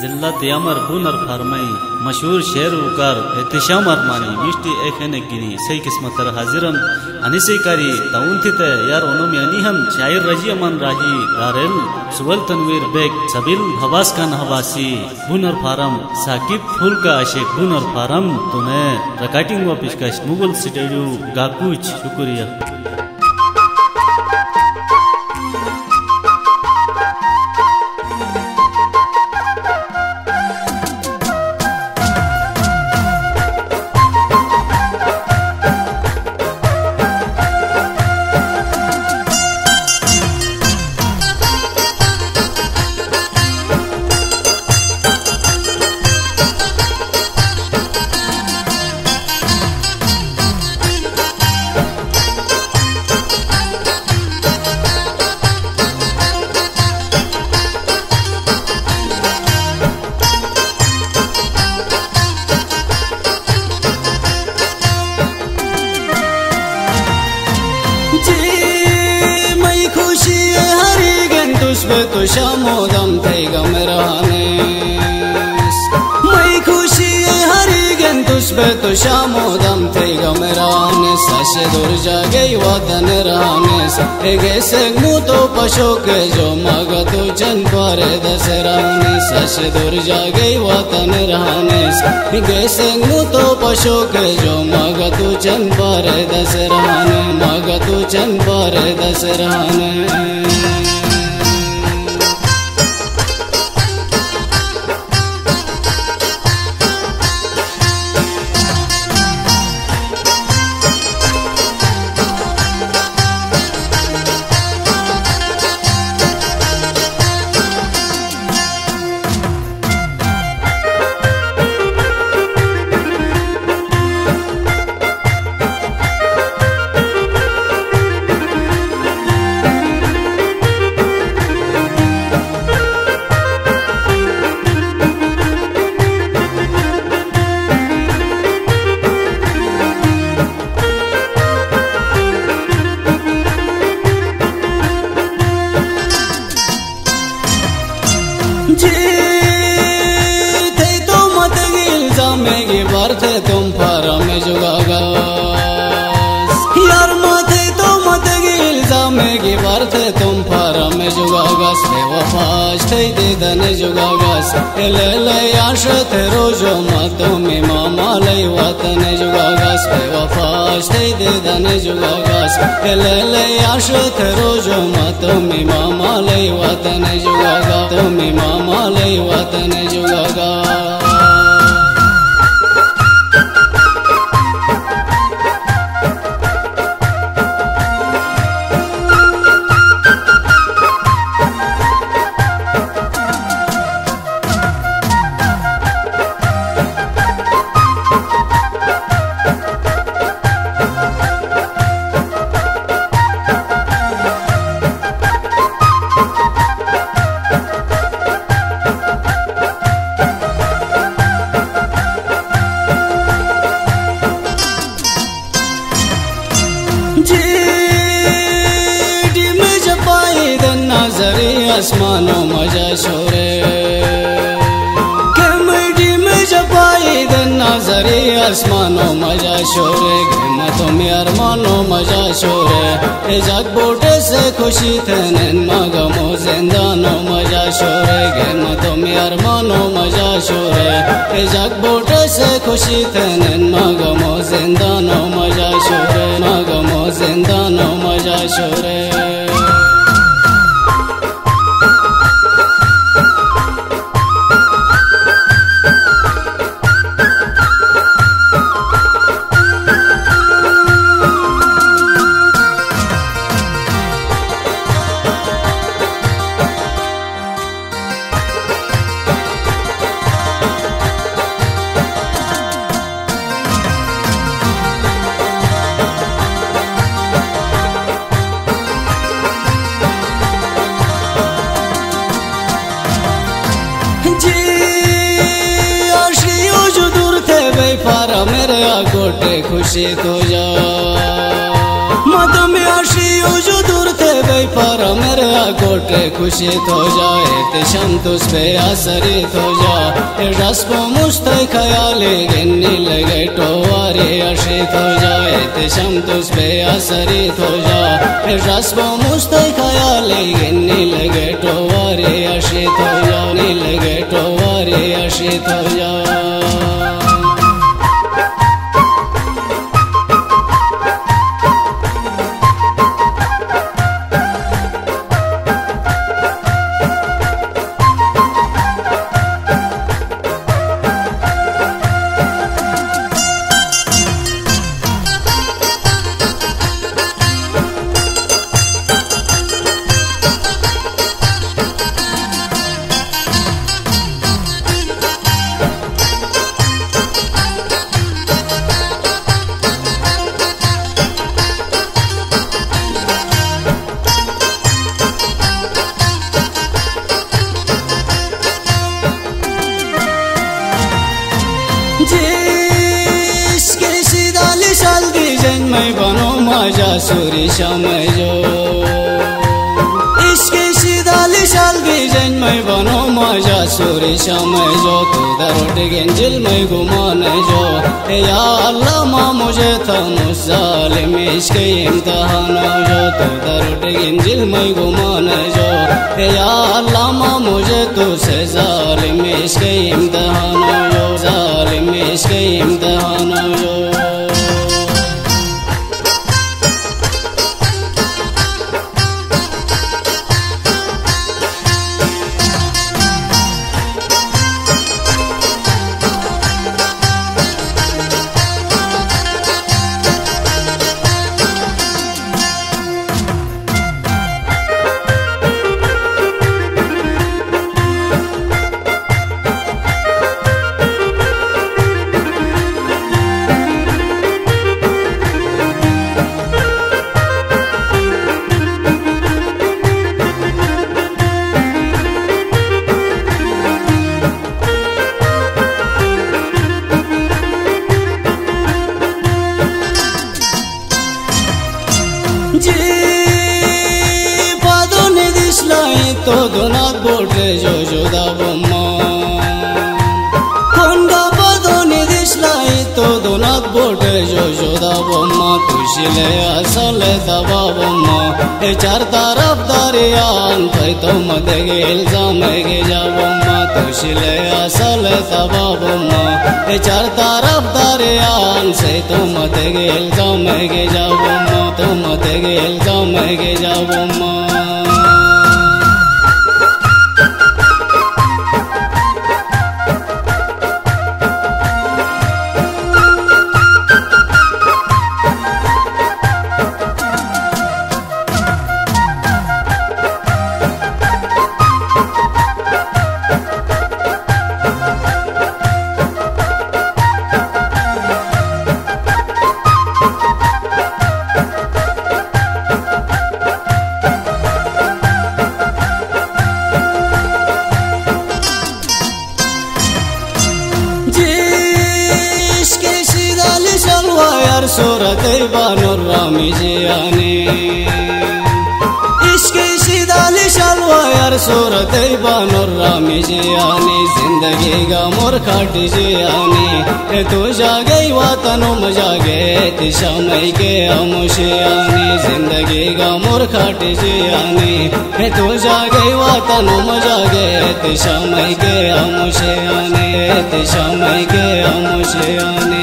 जिल्लत यामर बुनर फारमाई मशहूर शेर उकार एहतिशाम अरमानी मिष्टी एखने गिनी सही किस्मत तर हाजिरन अनिसे कारी ताउंथिते यार ओनम यानी हम शायर रजी अमन राही Darrel सुवल Tanveer bag सबिल हवास Khan हवासी बुनर form Saqib फूल का आशिक बुनर फारम तूने रिकॉर्डिंग व पेशकश मुगल स्टूडियो गाकुच शुक्रिया। तो शामोदम थे गमरानेस मैं खुशी हरी गन तुझपे तो शामोदम थे गमरानेस साशे दूर जागे वतन रानेस एगे से मुँह तो पशो के जो मगा तो जन पारे दसराने साशे दूर जागे वतन रानेस एगे से मुँह तो पशो के जो मगा तो जन पारे दसराने मगा तो जन पारे दसराने। थे तुम फारा में जुगागा यार माथे तो मत गिल्जा में गिवार थे तुम फारा में जुगागा से वफाश थे दीदन जुगागा ले ले आश थे रोजो मातो में मामा ले वतन जुगागा से वफाश थे दीदन जुगागा ले ले आश थे रोजो मातो में मामा ले वतन जुगागा तो में मामा ले वतन जुगागा। आसमानों मजा शोरे कमड़ी में जपाई दिन नजरी आसमानों मजा शोरे मतों में अरमानों मजा शोरे ए जग बोटे से खुशी थे नैन मगमो जिंदानों मजा शोरे मतों में अरमानों मजा शोरे ए जग बोटे से खुशी थे नैन मगमो जिंदानों मजा शोरे मगमो जिंदानों मजा शोरे। फारा मेरे आगोटे खुशी तो जा मत में आशी जो दूर थे गई पर मेरे कोटे खुशित हो जाए तिशम तुझ पे आसरित हो जा रस्म मुश्ते ख्याली गिननी लगे टोवारे आशित हो जाए तिशम तुझ पे आसरित हो जा रस्म मुश्ते ख्याली गिननी लगे टोवारे आशित हो जा नी लगे टोवारे आशित हो जा जिसके सीधाली साल की जन में बनो माजा सूरी शाम जो इसके सीधाली साल की जन में बनो माजा सूरी शाम जो तू दरोट गंजिल में गुमान जो या अल्लाह माँ मुझे था मुजालिम इसके इम्तहान जो तू दरोट गंजिल में गुमान जो या अल्लाह माँ मुझे तुझसे जालिम इसके इम्तहान जो जालिम इसके इम्तहान जो तो दोनात बोटे जो जुदा बम्मा कोंडा बदोनी दिसलाई तो दोनात बोटे जो जुदा बम्मा तुशिले असले दबा बम्मा ए चार तरफ दरियान पे तो मदे के इल्जाम के जा बम्मा तुशिले असले दबा बम्मा ए चार तरफ दरियान से तो मदे के इल्जाम के जा बम्मा तो मदे के इल्जाम के जा बम्मा सूरत बानुर रामी जियाने इसके सीधाली शलवा यार सूरत बानुर रामी जियाने जिंदगी का मोर खाटी जियाने तू जागे वतनो मजागे दिशा मई के अमुशियाने जिंदगी का मोर खाटी जियाने तू जागे वतनो मजागे दिशा मई के अमुशियाने दिशा मई के अमुशियाने